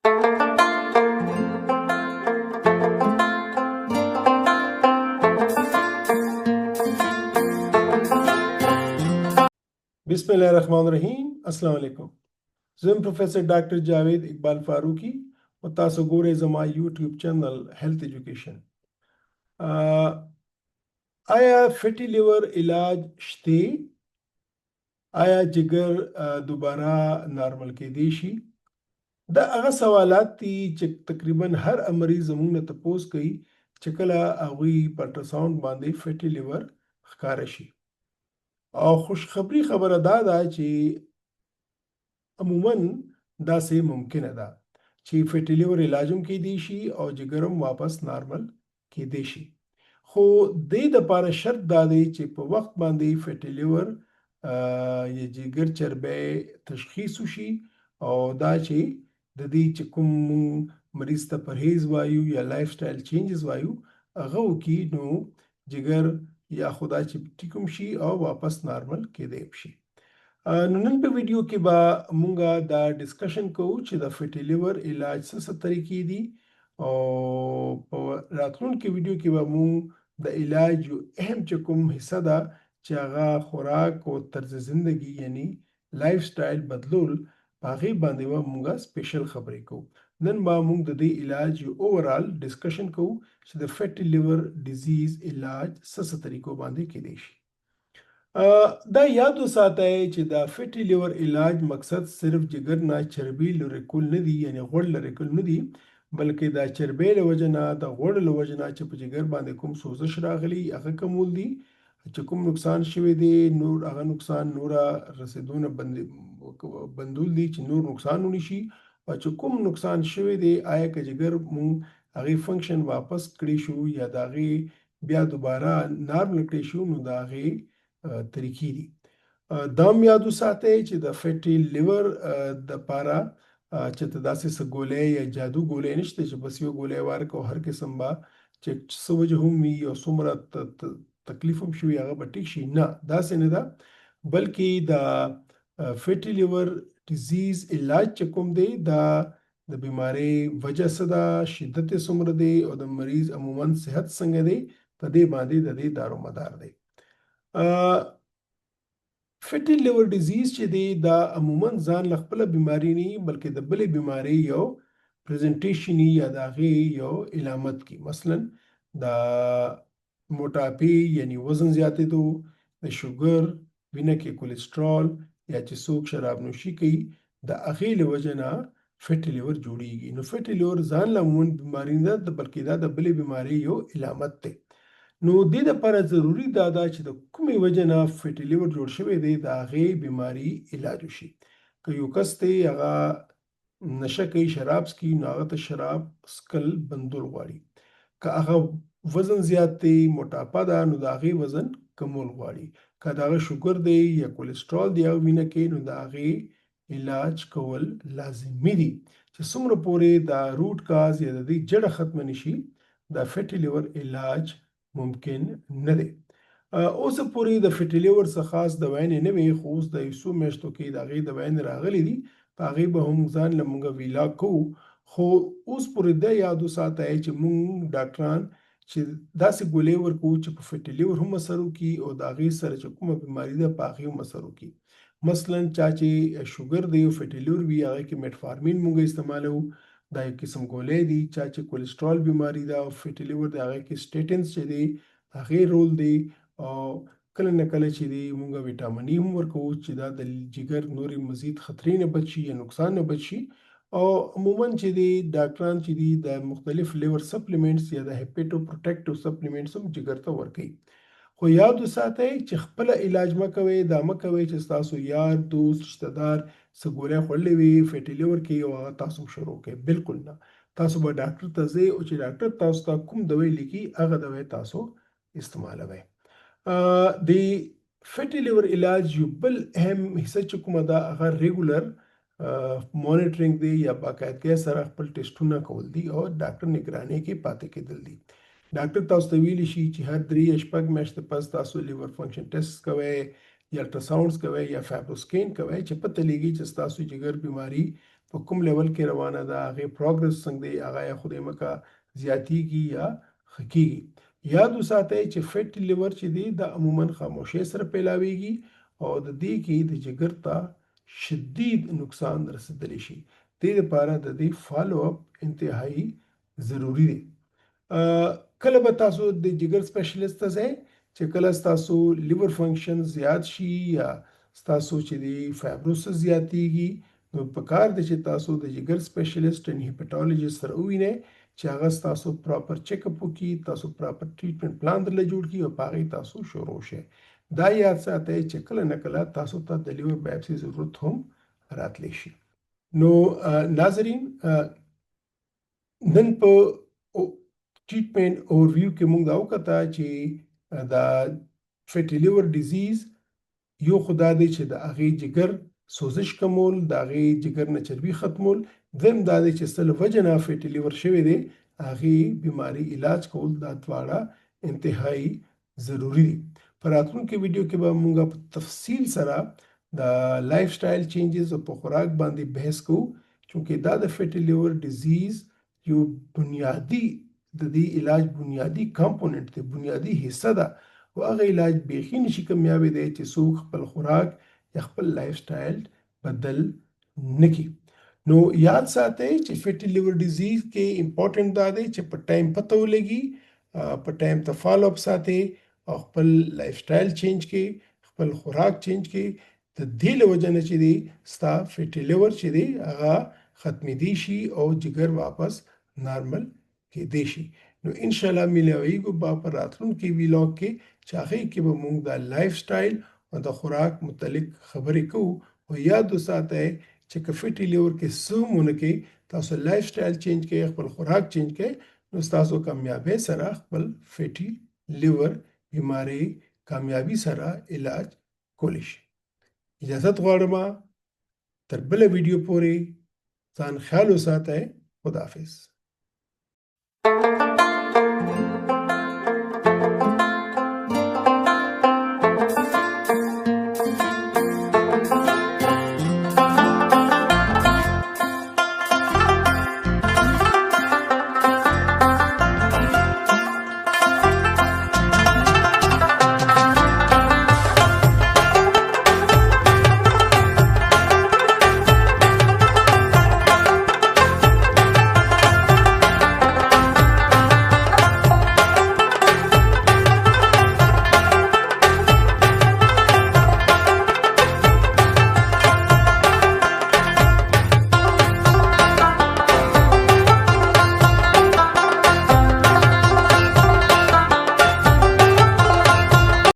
بسم الله الرحمن الرحیم. السلام علیکم. زم پروفیسر ډاکټر جاوید اقبال فاروقی او تاسو ګورئ زما یوټیوب چینل هیلث ایجوکیشن. آیا فیټي لیور علاج شته؟ آیا جګر دوباره نارمل کېدی شي؟ دا هغه سوالات دي چې تقریبا هر مریض زموږ نه تپوس کوي چې کله هغوی په الټراساوند باندې فیټي لیور ښکاره شي. او خوشخبری خبره دا ده چې عموما داسې ممکنه ده چې فیټي لیور علاج هم کېدی شي او جګر هم واپس نارمل کېدی شي. خو دې دپاره شرط دا دی چې په وخت باندې فیټي لیور یا جګر چربی تشخیص وشي او دا چې د دې چې کوم مریض ته پرهیز وایو یا لایف سټایل چینجز وایو هغه وکړي نو جګر یا خدا چې ټیکم شي او واپس نارمل کېدی شي. نو نن په ویډیو کې به مونږه دا ډسکشن کوو چې د فیټي لیور علاج څه طریقې دي او په راتلونکي ویډیو کې به مونږ د علاج یو اهم چې کوم حصہ ده چې هغه خوراک او طرز زندگی یعنی لایف سټایل بدلول په هغې باندې به مونږه سپیشل خبرې کوو. نن به مونږ د دې علاج یو اوورال ډسکشن کوو چې د فیټي لیور ډیزیز علاج څه طریقو باندې کېدی شي. دا یاد وساتئ چې دا فیټي لیور علاج مقصد صرف جګر نه چربي لرې کول نه دي، یعنی غوړ لرې کول نه دي، بلکې دا چربی له وجې نه د غوړ له وجې نه چې په جګر باندې کوم سوزش راغلی هغه کمول دي، چې کوم نقصان شوی دی نور هغه نقصان نوره رسیدونه بندول دي چې نور نقصان ونی شي، او چې کوم نقصان شوی دی آیا که جګر مونږ هغې فنکشن واپس کړی شو یا د هغې بیا دوباره نارمل کړی شو نو د هغې طریقې دي. دا هم یاد وساتئ چې د فیټي لیور دپاره چې ته داسې څه ګولۍ یا جادو ګولۍ نشته چې بس یو ګولۍ ورکړه او هر قسم به چې څه وجه هم وي او څومره تکلیف هم شي هغه به ټیک شي. نه، داسې نه ده، بلکې د فیټي لیور ډیزیز علاج چې کوم دی دا د بیمارۍ وجه څه ده، شدت یې څومره دی او د مریض عموما صحت څنګه دی، په دې باندې د دې دارومدار دی. فیټي لیور ډیزیز چې دی دا عموما ځان له خپله بیماري نه بلکې د بلې بیمارۍ یو پریزنټیشن یا د هغې یو علامت کی، مثلا د موټاپي یعنی وزن زیاتېدو، د شوګر، وینه کې کولیسټرول یا چې څوک شراب نوشي کوي د هغې له وجې نه فیټي لیور جوړیږي. نو فیټي لیور ځان له عموما بیماري نه ده بلکې دا د بلې بیمارۍ یو علامت دی. نو دې دپاره ضروري دا ده چې د کومې وجې نه فیټي لیور جوړ شوی دی د هغې بیماري علاج وشي. که یو کس دی هغه نشه کوي، شراب څکي، نو هغه ته شراب څکل بندول غواړي. که هغه وزن زیات دی، موټاپه ده، نو د هغې وزن کمول غواړي. که د هغه شوګر دی یا کولیسټرول دی هغه وینه کې، نو د هغې علاج کول لازمي دي چې څومره پورې دا روټ کاز یا د دې جړه ختمه نشي دا فیټي لیور علاج ممکن نه دی. اوس پورې د فیټي لیور څخه خاص دوايانې نه وي، خو اوس د یو څو میاشتو کې د هغې دوايانې راغلي دي، په هغې به هم ځان له مونږه ویلاګ کوو. خو اوس پورې دا یاد وساتئ چې مونږ ډاکټران چې داسې ګولۍ ورکوو چې په فیټي لیور هم اثر وکړي او د هغې سره چې کومه بیماري ده په هغې هم اثر وکړي. مثلا چا چې شوګر دی او فیټي لیور وي هغې کې میټفارمین مونږ استعمالوو، دا یو قسم ګولۍ دي. چا چې کولیسټرول بیماري ده او فیټي لیور دی هغې کې سټیټنز چې دی هغې رول دی، او کله نه کله چې دی مونږ ویټامین ای هم ورکوو چې دا د جګر نورې مزید خطرې نه بچ شي یا نقصان نه بچ شي. او عموما چې دی ډاکټران چې دی د مختلف لیور سپلیمنټس یا د هیپیټو پروټیکټیو سپلیمنټس هم جګر ته ورکوي. خو یاد وساتئ چې خپله علاج مه کوئ، دا مه کوئ چې ستاسو یار دوست رشته دار څه ګولۍ خوړلې وي فیټي لیور کې او هغه تاسو هم شروع کړئ. بالکل نه، تاسو به ډاکټر ته ځئ او چې ډاکټر تاسو ته کوم دوی لیکي هغه دوی تاسو استعمالوئ. د فیټي لیور علاج یو بل اهم حصه چې کومه ده هغه ریګولر مانیټرینګ دی یا باقاعدګۍ سره خپل ټیسټونه کول دي او ډاکټر نگرانۍ کې پاتې کېدل دي. ډاکټر تاسو ته ویلی شي چې هر 3 یا 6 میاشتې پس تاسو لیور فنکشن ټیسټ کوئ یا الټراساوندز کوئ یا فایبروسکین کوئ چې پته لګي چې ستاسو جګر بیماری په کوم لیول کې روانه ده، هغې پروګرس څنګه دی، هغه یا خدای مکه زیاتیږي یا ښه کیږي. یاد وساتئ چې فیټي لیور چې دی دا عموما خاموشۍ سره پیلاویږي او د دې کې د جګر ته شدید نقصان رسیدلی شي. دې لپاره د دې فالو اپ انتهایی ضروری دی. کله به تاسو د جګر سپیشلیست ته ځئ چې کله ستاسو لیور فنکشن زیات شي یا ستاسو چې دی فایبروسس زیاتیږي، نو پکار دی چې تاسو د جګر سپیشلیست ان هیپاټالوجیست سره ووینئ چې هغه ستاسو پراپر چیک اپ وکړي، تاسو پراپر ټریټمنټ پلان درله جوړ کړي او په هغې تاسو شروع شئ. دا یاد ساتئ چې کله نه کله تاسو ته د لیور بایپسي ضرورت هم راتلی شي. نو ناظرین، نن په ټریټمنټ اوورویو کې موږ دا وکته چې دا فیټي لیور ډیزیز یو خو دا دی چې د هغې جګر سوزش کمول، د هغې جګر نه چربي ختمول، دویم دا دی چې څه له وجې نه فیټي لیور شوی دی هغې بیماري علاج کول، دا دواړه انتهایی ضروری دي. په راتلونکي ویډیو کې به موږ په تفصیل سره د لایف سټایل چینجز او په خوراک باندې بحث کوو، چونکې دا د فیټي لیور ډیزیز یو بنیادی د دې علاج بنیادی کمپوننت دی، بنیادی حصہ ده او هغه علاج بیخي نشي کمیابی دی چې څوک خپل خوراک یا خپل لایف سټایل بدل نکي. نو یاد ساتئ چې فیټي لیور ډیزیز کې امپورټنٹ دا دی چې په ټایم پته ولګي، په ټایم ته فالو اپ ساتئ او خپل لایف سټایل چینج کړئ، خپل خوراک چینج کړئ. د دې له وجې نه چې دی ستا فیټي لیور چې دی هغه ختمېدی شي او جګر واپس نارمل کېدی شي. نو ان شاء الله ملاویږو به په راتلونکي ویلاګ کې چې هغې کې به موږ د لایف سټایل او د خوراک متعلق خبرې کوو. او یاد وساتئ چې که فیټي لیور کې څه هم ونه کوي، تاسو لایف سټایل چینج کړئ، خپل خوراک چینج کړئ، نو ستاسو کامیابۍ سره خپل فیټي لیور بیماری کامیابی سره علاج کولی شي. اجازت غواړم تر بله ویډیو پورې ځان خیال وساتئ. خداحافظ.